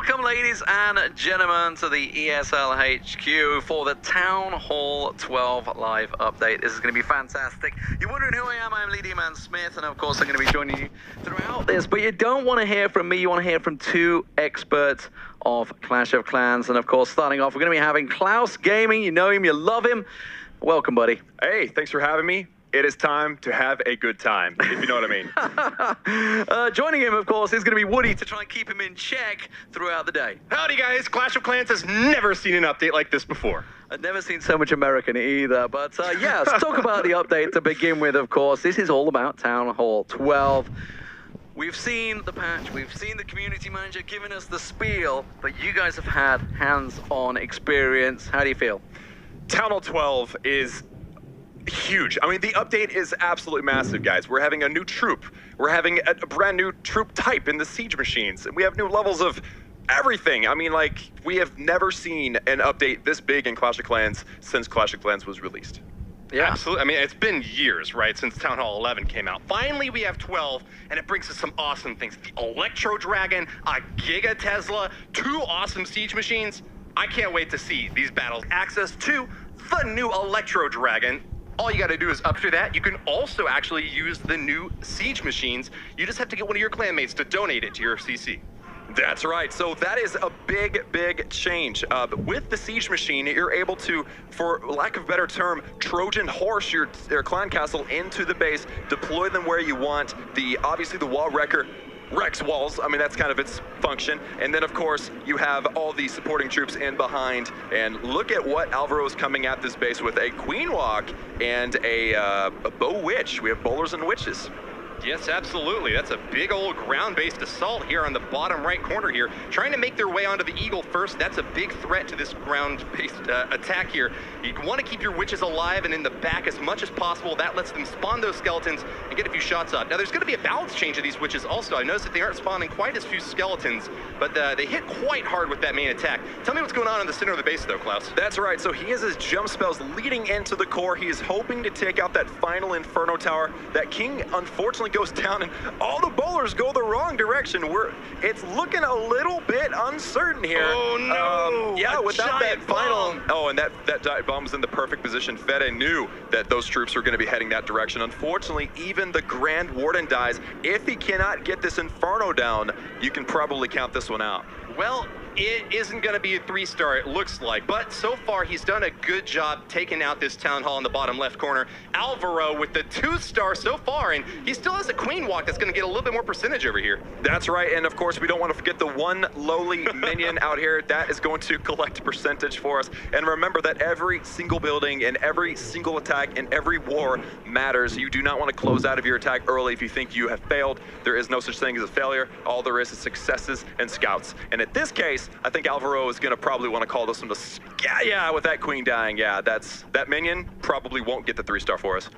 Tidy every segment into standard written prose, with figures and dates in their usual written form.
Welcome, ladies and gentlemen, to the ESL HQ for the Town Hall 12 live update. This is going to be fantastic. You're wondering who I am. I'm Lee D-Man Smith, and of course, I'm going to be joining you throughout this. But you don't want to hear from me. You want to hear from two experts of Clash of Clans. And of course, starting off, we're going to be having Klaus Gaming. You know him, you love him. Welcome, buddy. Hey, thanks for having me. It is time to have a good time, if you know what I mean. Joining him, of course, is going to be Woody to try and keep him in check throughout the day. Howdy, guys. Clash of Clans has never seen an update like this before. I've never seen so much American either. But yeah, let's talk about the update to begin with, of course. This is all about Town Hall 12. We've seen the patch, we've seen the community manager giving us the spiel, but you guys have had hands-on experience. How do you feel? Town Hall 12 is huge. I mean, the update is absolutely massive, guys. We're having a new troop. We're having a brand new troop type in the siege machines. And we have new levels of everything. I mean, like, we have never seen an update this big in Clash of Clans since Clash of Clans was released. Yeah, absolutely. I mean, it's been years, right, since Town Hall 11 came out. Finally, we have 12, and it brings us some awesome things. The Electro Dragon, a Giga Tesla, 2 awesome siege machines. I can't wait to see these battles. Access to the new Electro Dragon. All you got to do is upgrade that. You can also actually use the new siege machines. You just have to get one of your clanmates to donate it to your CC. That's right. So that is a big, big change. But with the siege machine, you're able to, for lack of a better term, Trojan horse your clan castle into the base, deploy them where you want. Obviously the wall wrecker wrecks walls. I mean, that's kind of its function. And then, of course, you have all the supporting troops in behind. And look at what Alvaro is coming at this base with: a Queen Walk and a Bow Witch. We have bowlers and witches. Yes, absolutely. That's a big old ground-based assault here on the bottom right corner here. Trying to make their way onto the Eagle first. That's a big threat to this ground-based attack here. You want to keep your witches alive and in the back as much as possible. That lets them spawn those skeletons and get a few shots up. Now, there's going to be a balance change of these witches also. I noticed that they aren't spawning quite as few skeletons, but they hit quite hard with that main attack. Tell me what's going on in the center of the base, though, Klaus. That's right. So he has his jump spells leading into the core. He is hoping to take out that final Inferno Tower. That King, unfortunately, goes down, and all the bowlers go the wrong direction. It's looking a little bit uncertain here. Oh no! Yeah, without that final. Bomb. Oh, and that dive bomb was in the perfect position. Fede knew that those troops were going to be heading that direction. Unfortunately, even the Grand Warden dies. If he cannot get this Inferno down, you can probably count this one out. Well, it isn't going to be a 3-star, it looks like, but so far he's done a good job taking out this Town Hall in the bottom left corner. Alvaro with the 2-star so far, and he still has a Queen Walk that's going to get a little bit more percentage over here. That's right, and of course we don't want to forget the one lowly minion out here. That is going to collect percentage for us. And remember that every single building and every single attack and every war matters. You do not want to close out of your attack early if you think you have failed. There is no such thing as a failure. All there is successes and scouts. And in this case, I think Alvaro is going to probably want to call this one to yeah, with that queen dying. Yeah, that minion probably won't get the 3-star for us.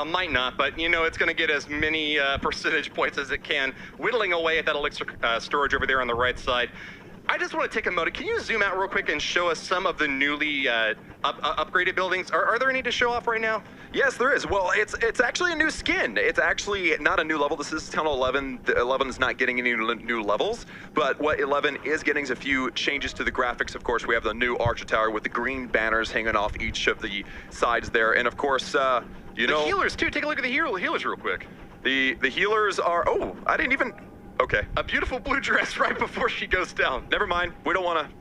Might not, but you know, it's going to get as many percentage points as it can, whittling away at that elixir storage over there on the right side. I just want to take a moment. Can you zoom out real quick and show us some of the newly upgraded buildings? Are there any to show off right now? Yes, there is. Well, it's actually a new skin. It's actually not a new level. This is Town Hall 11. The 11 is not getting any new levels, but what 11 is getting is a few changes to the graphics. Of course, we have the new Archer Tower with the green banners hanging off each of the sides there, and of course, the healers too. Take a look at the healers real quick. The healers are. Oh, I didn't even. Okay. A beautiful blue dress right before she goes down. Never mind. We don't want to.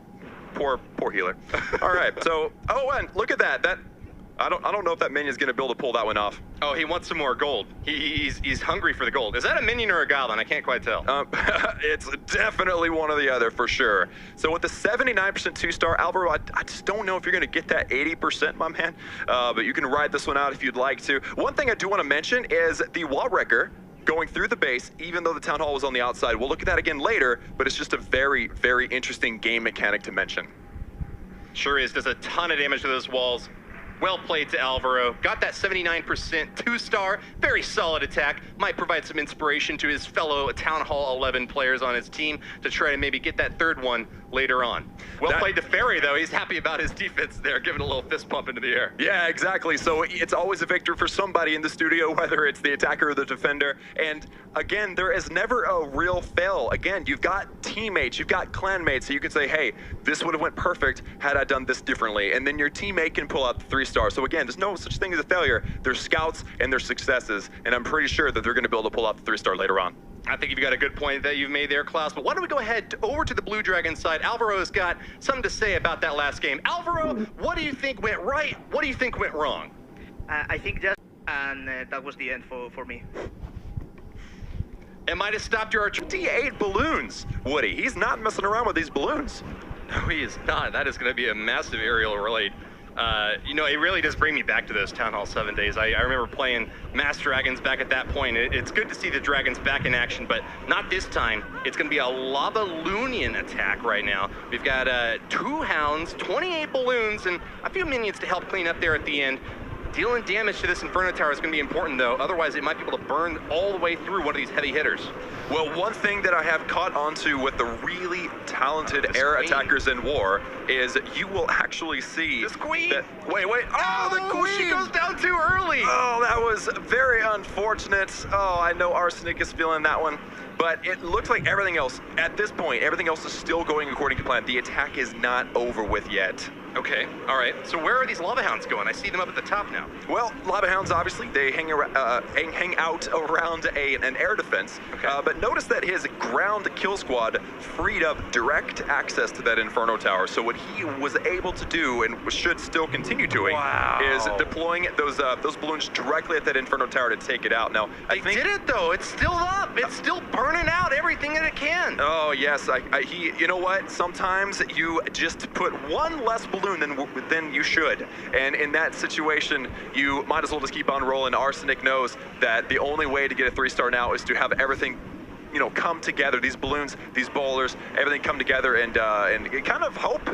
Poor healer. All right. So, and look at that. I don't know if that minion's going to be able to pull that one off. Oh, he wants some more gold. He's hungry for the gold. Is that a minion or a goblin? I can't quite tell. It's definitely one or the other for sure. So with the 79% 2-star, Alvaro, I just don't know if you're going to get that 80%, my man. But you can ride this one out if you'd like to. One thing I do want to mention is the wall wrecker going through the base, even though the Town Hall was on the outside. We'll look at that again later, but it's just a very, very interesting game mechanic to mention. Sure is. Does a ton of damage to those walls. Well played to Alvaro. Got that 79% 2-star. Very solid attack. Might provide some inspiration to his fellow Town Hall 11 players on his team to try to maybe get that third one later on. Well played to Ferry, though. He's happy about his defense there, giving a little fist pump into the air. Yeah, exactly. So it's always a victory for somebody in the studio, whether it's the attacker or the defender. And again, there is never a real fail. Again, you've got teammates, you've got clanmates, so you can say, hey, this would have went perfect had I done this differently. And then your teammate can pull out the 3-star. So again, there's no such thing as a failure. There's scouts and there's successes. And I'm pretty sure that they're going to be able to pull out the 3-star later on. I think you've got a good point that you've made there, Klaus. But why don't we go ahead over to the Blue Dragon side? Alvaro's got something to say about that last game. Alvaro, what do you think went right? What do you think went wrong? I think just, and that was the end for me. It might have stopped your archer. 28 balloons, Woody. He's not messing around with these balloons. No, he is not. That is going to be a massive aerial raid. You know, it really does bring me back to those Town Hall 7 days. I remember playing Mass Dragons back at that point. It's good to see the Dragons back in action, but not this time. It's going to be a Lava Loonian attack right now. We've got 2 Hounds, 28 balloons, and a few minions to help clean up there at the end. Dealing damage to this Inferno Tower is going to be important, though. Otherwise, it might be able to burn all the way through one of these heavy hitters. Well, one thing that I have caught onto with the really talented air attackers in war is you will actually see This queen. that. Wait. Oh, the queen! She goes down too early. Oh, that was very unfortunate. Oh, I know Arsenic is feeling that one. But it looks like everything else, at this point, everything else is still going according to plan. The attack is not over with yet. Okay, all right. So where are these Lava Hounds going? I see them up at the top now. Well, Lava Hounds, obviously, they hang out around an air defense. Okay. But notice that his ground kill squad freed up direct access to that Inferno Tower. So what he was able to do, and should still continue doing, is deploying those balloons directly at that Inferno Tower to take it out. Now, I think Did it, though. It's still up. It's still burning out everything that it can. Oh yes, you know what? Sometimes you just put one less balloon than you should, and in that situation, you might as well just keep on rolling. Arsenic knows that the only way to get a 3-star now is to have everything, you know, come together. These balloons, these bowlers, everything come together, and kind of hope.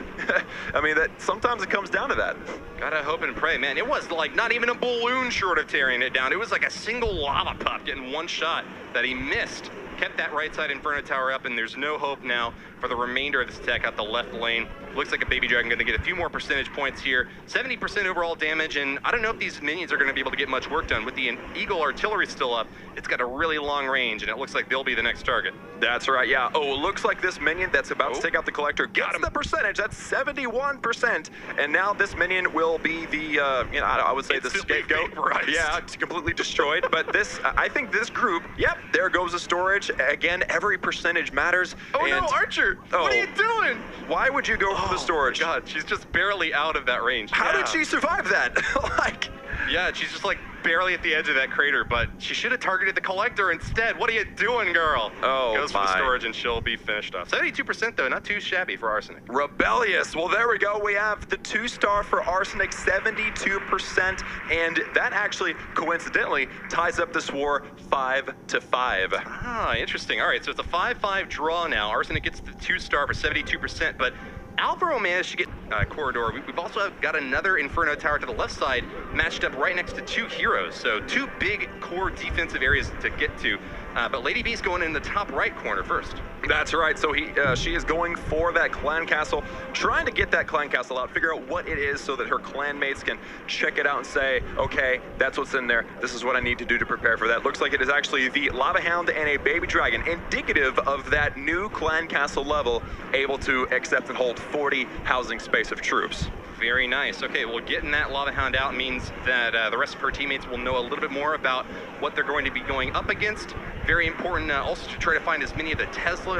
I mean, that sometimes it comes down to that. Gotta hope and pray, man. It was like not even a balloon short of tearing it down. It was like a single lava pup getting one shot that he missed. Kept that right side Inferno Tower up, and there's no hope now for the remainder of this attack out the left lane. Looks like a Baby Dragon going to get a few more percentage points here. 70% overall damage, and I don't know if these minions are going to be able to get much work done. With the Eagle artillery still up, it's got a really long range, and it looks like they'll be the next target. That's right, yeah. Oh, it looks like this minion that's about to take out the Collector gets the percentage. That's 71%. And now this minion will be the, you know, I would say the scapegoat. Vaporized. Yeah, it's completely destroyed. But this, I think this group, yep, there goes the storage. Again, every percentage matters. Oh, and, no, Archer! What are you doing? Why would you go for the storage? God, she's just barely out of that range. How did she survive that? Like, yeah, she's just like barely at the edge of that crater, but she should have targeted the Collector instead. What are you doing, girl? Oh, Goes for the storage and she'll be finished off. 72% though, not too shabby for Arsenic. Rebellious. Well, there we go. We have the 2-star for Arsenic, 72%, and that actually coincidentally ties up this war 5-5. Ah, interesting. All right, so it's a 5-5 draw now. Arsenic gets the 2-star for 72%, but Alvaro managed to get Corridor. We've also got another Inferno Tower to the left side, matched up right next to 2 heroes. So 2 big core defensive areas to get to. But Lady B's going in the top right corner first. That's right. So she is going for that clan castle, trying to get that clan castle out, figure out what it is so that her clan mates can check it out and say, okay, that's what's in there. This is what I need to do to prepare for that. Looks like it is actually the Lava Hound and a Baby Dragon, indicative of that new clan castle level, able to accept and hold 40 housing space of troops. Very nice. Okay, well, getting that Lava Hound out means that the rest of her teammates will know a little bit more about what they're going to be going up against. Very important also to try to find as many of the Teslas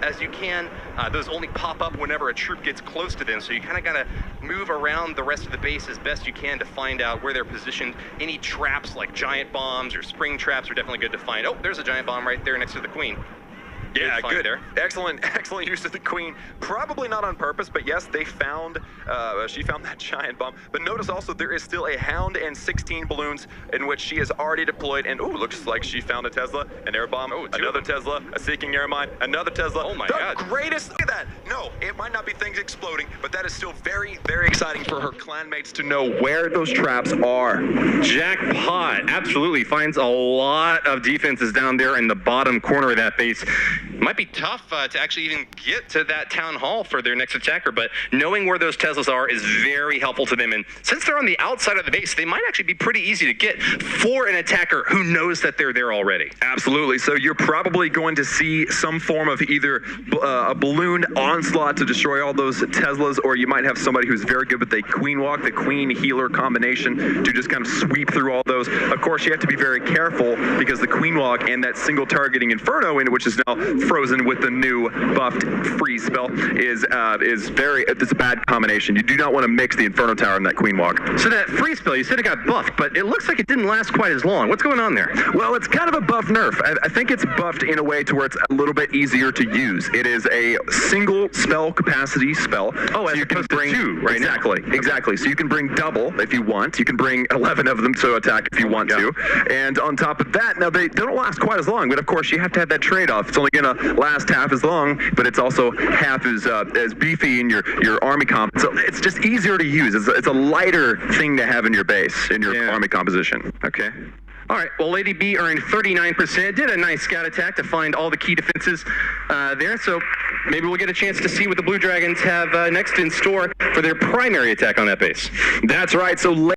as you can. Those only pop up whenever a troop gets close to them, so you kind of got to move around the rest of the base as best you can to find out where they're positioned. Any traps like giant bombs or spring traps are definitely good to find. Oh, there's a giant bomb right there next to the Queen. Yeah, good. There. Excellent use of the Queen. Probably not on purpose, but yes, they found, she found that giant bomb. But notice also there is still a Hound and 16 balloons in which she has already deployed. And ooh, looks like she found a Tesla, an air bomb, another Tesla, a Seeking Air Mine, another Tesla. Oh my God. God. Greatest, look at that. No, it might not be things exploding, but that is still very, very exciting for her clanmates to know where those traps are. Jackpot. Absolutely. Finds a lot of defenses down there in the bottom corner of that base. Might be tough to actually even get to that town hall for their next attacker, but knowing where those Teslas are is very helpful to them. And since they're on the outside of the base, they might actually be pretty easy to get for an attacker who knows that they're there already. Absolutely. So you're probably going to see some form of either a balloon onslaught to destroy all those Teslas, or you might have somebody who's very good with the Queen Walk, the Queen Healer combination to just kind of sweep through all those. Of course, you have to be very careful because the Queen Walk and that single targeting Inferno, which is now frozen with the new buffed freeze spell, it's a bad combination. You do not want to mix the Inferno Tower and that Queen Walk. So that freeze spell, you said it got buffed, but it looks like it didn't last quite as long. What's going on there? Well, it's kind of a buff nerf. I think it's buffed in a way to where it's a little bit easier to use. It is a single spell capacity spell. Oh, so as you can opposed to bring 2 right now. Exactly. So you can bring double if you want. You can bring 11 of them to attack if you want to. And on top of that, now they don't last quite as long, but of course you have to have that trade-off. It's only going to last half as long, but it's also half as beefy in your army comp. So it's just easier to use. It's a lighter thing to have in your base, in your army composition. Okay. All right, well, Lady B earned 39%, did a nice scout attack to find all the key defenses there, so maybe we'll get a chance to see what the Blue Dragons have next in store for their primary attack on that base. That's right, so